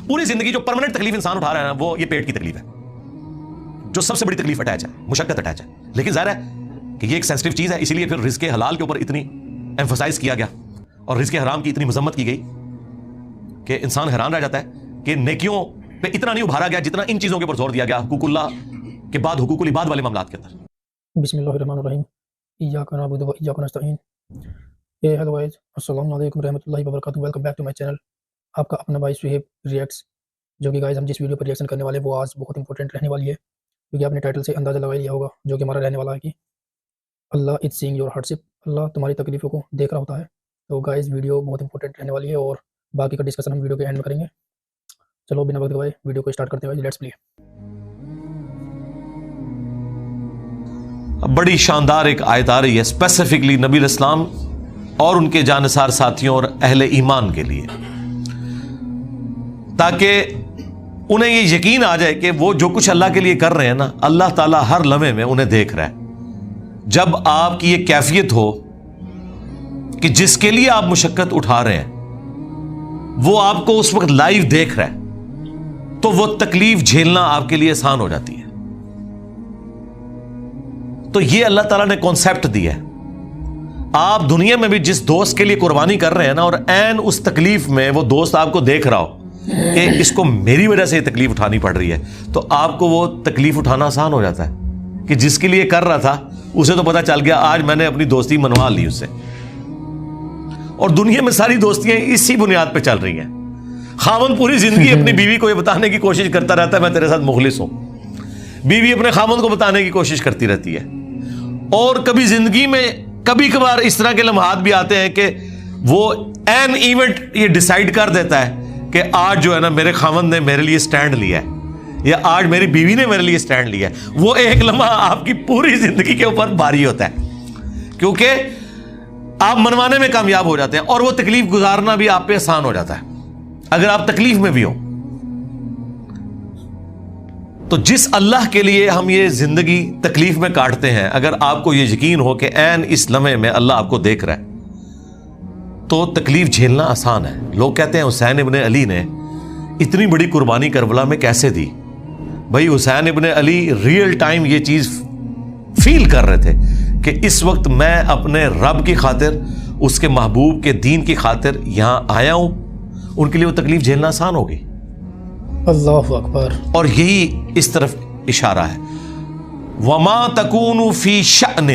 پوری زندگی جو پرماننٹ تکلیف انسان اٹھا رہا ہے نا وہ یہ پیٹ کی تکلیف ہے، جو سب سے بڑی تکلیف اٹیچ ہے، مشقت اٹیچ ہے. لیکن ظاہر ہے کہ یہ ایک سینسٹیو چیز ہے، اسی لیے پھر رزق حلال کے اوپر اتنی ایمفسائز کیا گیا اور رزق حرام کی اتنی مذمت کی گئی کہ انسان حیران رہ جاتا ہے کہ نیکیوں پہ اتنا نہیں ابھارا گیا جتنا ان چیزوں کے اوپر زور دیا گیا، حقوق اللہ کے بعد حقوق العباد والے معاملات کے اندر. بسم اللہ الرحمن الرحیم. ایاک نعبد و ایاک نستعین. ہیلو گائز، السلام علیکم ورحمۃ اللہ وبرکاتہ. Welcome back to my channel. آپ کا اپنا بھائی سہیب ریئیکٹس. جو کہ گائز ہم جس ویڈیو پر ریئیکشن کرنے والے وہ آج بہت امپورٹنٹ رہنے والی ہے، کیونکہ آپ نے ٹائٹل سے اندازہ لگا لیا ہوگا جو کہ ہمارا رہنے والا ہے کہ اللہ از سینگ یور ہارڈشپ. اللہ تمہاری تکلیفوں کو دیکھ رہا ہوتا ہے. تو گائز ویڈیو بہت امپورٹنٹ رہنے والی ہے اور باقی کا ڈسکشن ہم ویڈیو کے اینڈ میں کریں گے. چلو بنا وقت گوائے ویڈیو کو اسٹارٹ کرتے ہوئے لیٹس پلے. بڑی شاندار ایک آیت آ رہی ہے اسپیسیفکلی نبی علیہ السلام اور ان کے جانثار ساتھیوں اور اہل ایمان کے لیے، تاکہ انہیں یہ یقین آ جائے کہ وہ جو کچھ اللہ کے لیے کر رہے ہیں نا، اللہ تعالیٰ ہر لمحے میں انہیں دیکھ رہا ہے. جب آپ کی یہ کیفیت ہو کہ جس کے لیے آپ مشقت اٹھا رہے ہیں وہ آپ کو اس وقت لائیو دیکھ رہا ہے تو وہ تکلیف جھیلنا آپ کے لیے آسان ہو جاتی ہے. تو یہ اللہ تعالیٰ نے کانسیپٹ دیا ہے. آپ دنیا میں بھی جس دوست کے لیے قربانی کر رہے ہیں نا، اور عین اس تکلیف میں وہ دوست آپ کو دیکھ رہا ہو کہ اس کو میری وجہ سے یہ تکلیف اٹھانی پڑ رہی ہے، تو آپ کو وہ تکلیف اٹھانا آسان ہو جاتا ہے کہ جس کے لیے کر رہا تھا اسے تو پتا چل گیا آج میں نے اپنی دوستی منوا لی اس سے. اور دنیا میں ساری دوستیاں اسی بنیاد پہ چل رہی ہیں. خاوند پوری زندگی اپنی بیوی کو یہ بتانے کی کوشش کرتا رہتا ہے میں تیرے ساتھ مخلص ہوں، بیوی اپنے خاوند کو بتانے کی کوشش کرتی رہتی ہے. اور کبھی زندگی میں کبھی کبھار اس طرح کے لمحات بھی آتے ہیں کہ وہ این ایونٹ یہ ڈیسائیڈ کر دیتا ہے کہ آج جو ہے نا میرے خاوند نے میرے لیے سٹینڈ لیا ہے یا آج میری بیوی نے میرے لیے سٹینڈ لیا ہے. وہ ایک لمحہ آپ کی پوری زندگی کے اوپر بھاری ہوتا ہے کیونکہ آپ منوانے میں کامیاب ہو جاتے ہیں اور وہ تکلیف گزارنا بھی آپ پہ آسان ہو جاتا ہے اگر آپ تکلیف میں بھی ہو. تو جس اللہ کے لیے ہم یہ زندگی تکلیف میں کاٹتے ہیں، اگر آپ کو یہ یقین ہو کہ عین اس لمحے میں اللہ آپ کو دیکھ رہا ہے تو تکلیف جھیلنا آسان ہے. لوگ کہتے ہیں حسین ابن علی نے اتنی بڑی قربانی کربلا میں کیسے دی؟ بھائی حسین ابن علی ریئل ٹائم یہ چیز فیل کر رہے تھے کہ اس وقت میں اپنے رب کی خاطر، اس کے محبوب کے دین کی خاطر یہاں آیا ہوں. ان کے لیے وہ تکلیف جھیلنا آسان ہو گئی. اللہ اکبر. اور یہی اس طرف اشارہ ہے. وما تکون فی شأن،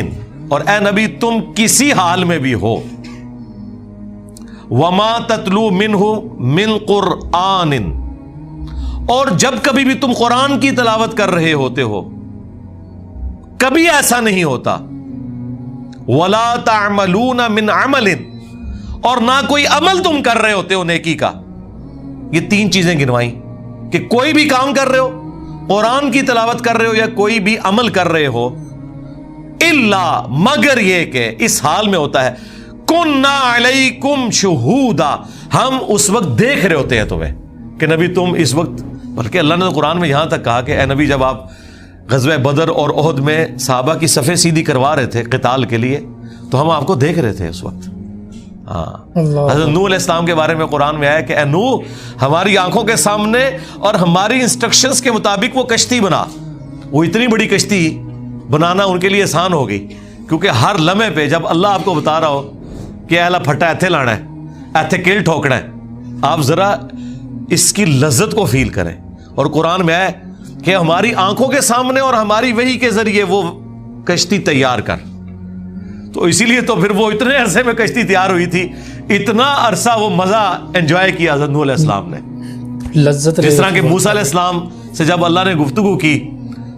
اور اے نبی تم کسی حال میں بھی ہو، وما تتلو منہ من قرآن، اور جب کبھی بھی تم قرآن کی تلاوت کر رہے ہوتے ہو کبھی ایسا نہیں ہوتا، ولا تعملون من عمل، اور نہ کوئی عمل تم کر رہے ہوتے ہو نیکی کا. یہ تین چیزیں گنوائیں کہ کوئی بھی کام کر رہے ہو، قرآن کی تلاوت کر رہے ہو یا کوئی بھی عمل کر رہے ہو، الا مگر یہ کہ اس حال میں ہوتا ہے کننا علیکم شہودا، ہم اس وقت دیکھ رہے ہوتے ہیں تمہیں کہ نبی تم اس وقت. بلکہ اللہ نے قرآن میں یہاں تک کہا کہ اے نبی جب آپ غزوہ بدر اور احد میں صحابہ کی صفیں سیدھی کروا رہے تھے قتال کے لیے تو ہم آپ کو دیکھ رہے تھے اس وقت. حضرت نوح علیہ السلام کے بارے میں قرآن میں آیا کہ اے نوح ہماری آنکھوں کے سامنے اور ہماری انسٹرکشنز کے مطابق وہ کشتی بنا. وہ اتنی بڑی کشتی بنانا ان کے لیے آسان ہو گئی کیونکہ ہر لمحے پہ جب اللہ آپ کو بتا رہا ہو کہ اہلا پھٹا ایتھے لانا ہے، ایتھے کل ٹھوکنا ہے، آپ ذرا اس کی لذت کو فیل کریں. اور قرآن میں آیا کہ ہماری آنکھوں کے سامنے اور ہماری وحی کے ذریعے وہ کشتی تیار کر. تو اسی لیے تو پھر وہ اتنے عرصے میں کشتی تیار ہوئی تھی، اتنا عرصہ وہ مزہ انجوائے کیا حضرت نوح علیہ السلام نے. لذت جس طرح کہ موسیٰ علیہ السلام سے جب اللہ نے گفتگو کی،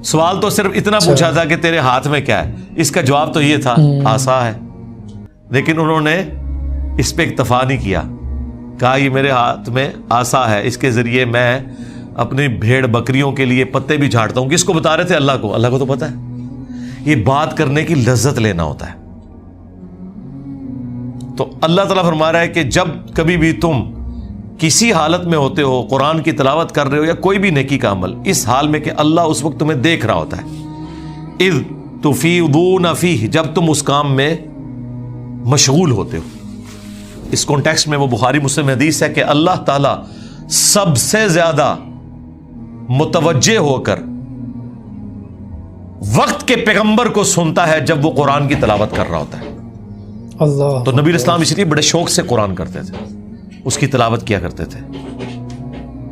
سوال تو صرف اتنا پوچھا تھا کہ تیرے ہاتھ میں کیا ہے، اس کا جواب تو یہ تھا عصا ہے. لیکن انہوں نے اس پہ اکتفا نہیں کیا، کہا یہ میرے ہاتھ میں عصا ہے، اس کے ذریعے میں اپنی بھیڑ بکریوں کے لیے پتے بھی جھاڑتا ہوں. کس کو بتا رہے تھے؟ اللہ کو. اللہ کو تو پتا ہے. یہ بات کرنے کی لذت لینا ہوتا ہے. تو اللہ تعالیٰ فرما رہا ہے کہ جب کبھی بھی تم کسی حالت میں ہوتے ہو، قرآن کی تلاوت کر رہے ہو یا کوئی بھی نیکی کا عمل، اس حال میں کہ اللہ اس وقت تمہیں دیکھ رہا ہوتا ہے. اذ تفیضون فیہ، جب تم اس کام میں مشغول ہوتے ہو. اس کانٹیکسٹ میں وہ بخاری مسلم حدیث ہے کہ اللہ تعالیٰ سب سے زیادہ متوجہ ہو کر وقت کے پیغمبر کو سنتا ہے جب وہ قرآن کی تلاوت کر رہا ہوتا ہے. اللہ. تو نبی اسلام اس لیے بڑے شوق سے قرآن کرتے تھے, اس کی تلاوت کیا کرتے تھے.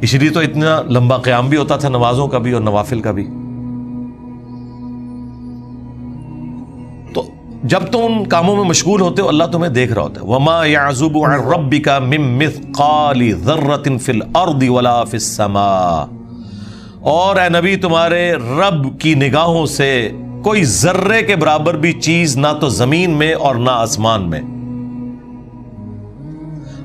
اس لیے تو اتنا لمبا قیام بھی ہوتا تھا, نمازوں کا بھی اور نوافل کا بھی. تو جب تم ان کاموں میں مشغول ہوتے ہو اللہ تمہیں دیکھ رہا ہوتا ہے. وَمَا يَعْزُبُ عَنْ رَبِّكَ مِن مِثْقَالِ ذَرَّةٍ فِي الْأَرْضِ وَلَا فِي السَّمَاءِ. اور اے نبی تمہارے رب کی نگاہوں سے کوئی ذرے کے برابر بھی چیز نہ تو زمین میں اور نہ آسمان میں.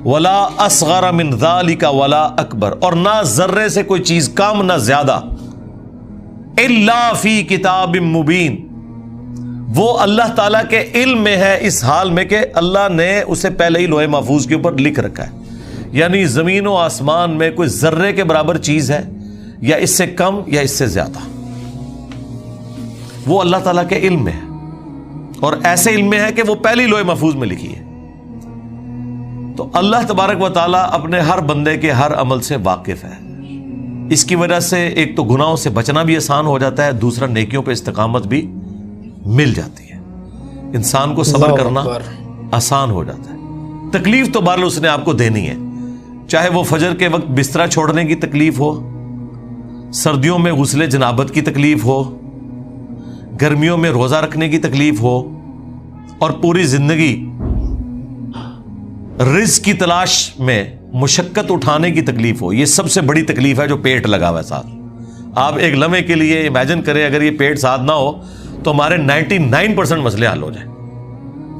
ولا اصغر من ذلك ولا اکبر, اور نہ ذرے سے کوئی چیز کم نہ زیادہ. الا فی کتاب مبین, وہ اللہ تعالیٰ کے علم میں ہے اس حال میں کہ اللہ نے اسے پہلے ہی لوح محفوظ کے اوپر لکھ رکھا ہے. یعنی زمین و آسمان میں کوئی ذرے کے برابر چیز ہے یا اس سے کم یا اس سے زیادہ, وہ اللہ تعالیٰ کے علم میں ہے, اور ایسے علم میں ہے کہ وہ پہلی لوح محفوظ میں لکھی ہے. تو اللہ تبارک و تعالیٰ اپنے ہر بندے کے ہر عمل سے واقف ہے. اس کی وجہ سے ایک تو گناہوں سے بچنا بھی آسان ہو جاتا ہے, دوسرا نیکیوں پہ استقامت بھی مل جاتی ہے. انسان کو صبر کرنا آسان ہو جاتا ہے. تکلیف تو بہرحال اس نے آپ کو دینی ہے, چاہے وہ فجر کے وقت بستر چھوڑنے کی تکلیف ہو, سردیوں میں غسل جنابت کی تکلیف ہو, گرمیوں میں روزہ رکھنے کی تکلیف ہو, اور پوری زندگی رزق کی تلاش میں مشقت اٹھانے کی تکلیف ہو. یہ سب سے بڑی تکلیف ہے جو پیٹ لگا ہوا ہے ساتھ. آپ ایک لمحے کے لیے امیجن کریں اگر یہ پیٹ ساتھ نہ ہو تو ہمارے 99% مسئلے حل ہو جائیں.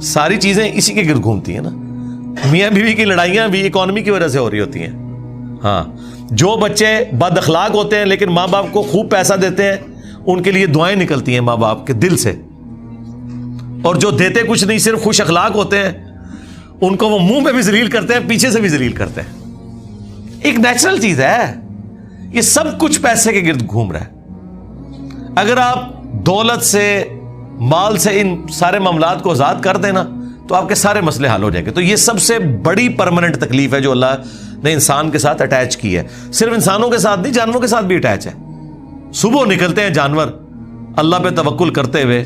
ساری چیزیں اسی کے گرد گھومتی ہیں نا. میاں بیوی کی لڑائیاں بھی اکانومی کی وجہ سے ہو رہی ہوتی ہیں. ہاں, جو بچے بد اخلاق ہوتے ہیں لیکن ماں باپ کو خوب پیسہ دیتے ہیں, ان کے لیے دعائیں نکلتی ہیں ماں باپ کے دل سے, اور جو دیتے کچھ نہیں صرف خوش اخلاق ہوتے ہیں ان کو وہ منہ پہ بھی ذلیل کرتے ہیں, پیچھے سے بھی ذلیل کرتے ہیں. ایک نیچرل چیز ہے. یہ سب کچھ پیسے کے گرد گھوم رہا ہے. اگر آپ دولت سے, مال سے ان سارے معاملات کو آزاد کر دینا تو آپ کے سارے مسئلے حل ہو جائیں گے. تو یہ سب سے بڑی پرماننٹ تکلیف ہے جو اللہ نے انسان کے ساتھ اٹیچ کی ہے. صرف انسانوں کے ساتھ نہیں, جانوروں کے ساتھ بھی اٹیچ ہے. صبح نکلتے ہیں جانور اللہ پہ توکل کرتے ہوئے,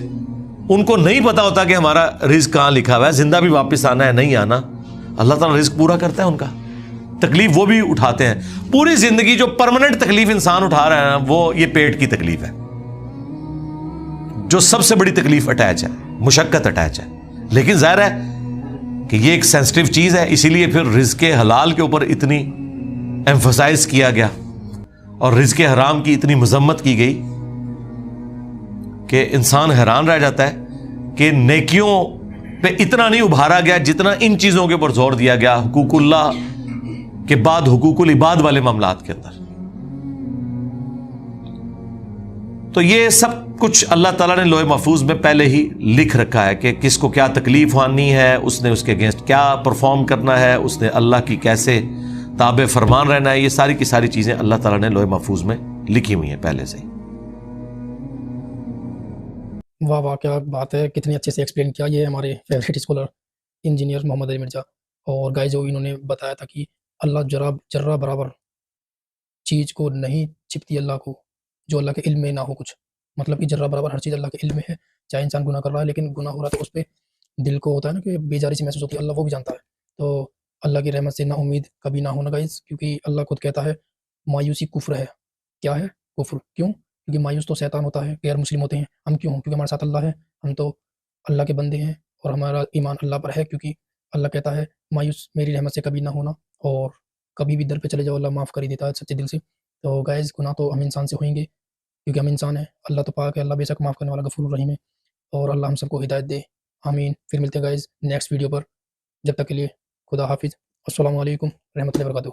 ان کو نہیں پتا ہوتا کہ ہمارا رزق کہاں لکھا ہوا ہے, زندہ بھی واپس آنا ہے نہیں آنا. اللہ تعالیٰ رزق پورا کرتا ہے ان کا, تکلیف وہ بھی اٹھاتے ہیں. پوری زندگی جو پرماننٹ تکلیف انسان اٹھا رہا ہے وہ یہ پیٹ کی تکلیف ہے, جو سب سے بڑی تکلیف اٹیچ ہے, مشقت اٹیچ ہے. لیکن ظاہر ہے کہ یہ ایک سینسٹیو چیز ہے, اسی لیے پھر رزق حلال کے اوپر اتنی ایمفسائز کیا گیا اور رزق حرام کی اتنی مذمت کی گئی کہ انسان حیران رہ جاتا ہے کہ نیکیوں پہ اتنا نہیں ابھارا گیا جتنا ان چیزوں کے اوپر زور دیا گیا, حقوق اللہ کے بعد حقوق العباد والے معاملات کے اندر. تو یہ سب کچھ اللہ تعالیٰ نے لوح محفوظ میں پہلے ہی لکھ رکھا ہے کہ کس کو کیا تکلیف آنی ہے, اس نے اس کے اگینسٹ کیا پرفارم کرنا ہے, اس نے اللہ کی کیسے تابع فرمان رہنا ہے. یہ ساری کی ساری چیزیں اللہ تعالیٰ نے لوح محفوظ میں لکھی ہوئی ہیں پہلے سے ہی. واہ واہ, کیا بات ہے, کتنی اچھے سے ایکسپلین کیا. یہ ہمارے فیوریٹ اسکالر انجینئر محمد علی مرزا. اور گائز جو انہوں نے بتایا تھا کہ اللہ جرہ برابر چیز کو نہیں چھپتی اللہ کو جو اللہ کے علم میں نہ ہو کچھ. مطلب کہ جرہ برابر ہر چیز اللہ کے علم میں ہے. چاہے انسان گناہ کر رہا ہے لیکن گناہ ہو رہا ہے تو اس پہ دل کو ہوتا ہے نا کہ بیزاری سی محسوس ہوتی ہے, اللہ وہ بھی جانتا ہے. تو اللہ کی رحمت سے نا امید کبھی نہ ہونا گائز, کیونکہ اللہ خود کہتا ہے مایوسی کفر ہے. کیا ہے کفر؟ کیوں؟ کیونکہ مایوس تو شیطان ہوتا ہے, غیر مسلم ہوتے ہیں. ہم کیوں؟ کیونکہ ہمارے ساتھ اللہ ہے, ہم تو اللہ کے بندے ہیں اور ہمارا ایمان اللہ پر ہے. کیونکہ اللہ کہتا ہے مایوس میری رحمت سے کبھی نہ ہونا, اور کبھی بھی در پہ چلے جاؤ اللہ معاف کر ہی دیتا ہے سچے دل سے. تو گائز گناہ تو ہم انسان سے ہوئیں گے کیونکہ ہم انسان ہیں. اللہ تو پاک ہے, اللہ بے شک معاف کرنے والا غفور الرحیم ہے, اور اللہ ہم سب کو ہدایت دے. آمین. پھر ملتے ہیں گائز نیکسٹ ویڈیو پر. جب تک کے لیے خدا حافظ. السلام علیکم رحمۃ اللہ وبرکاتہ.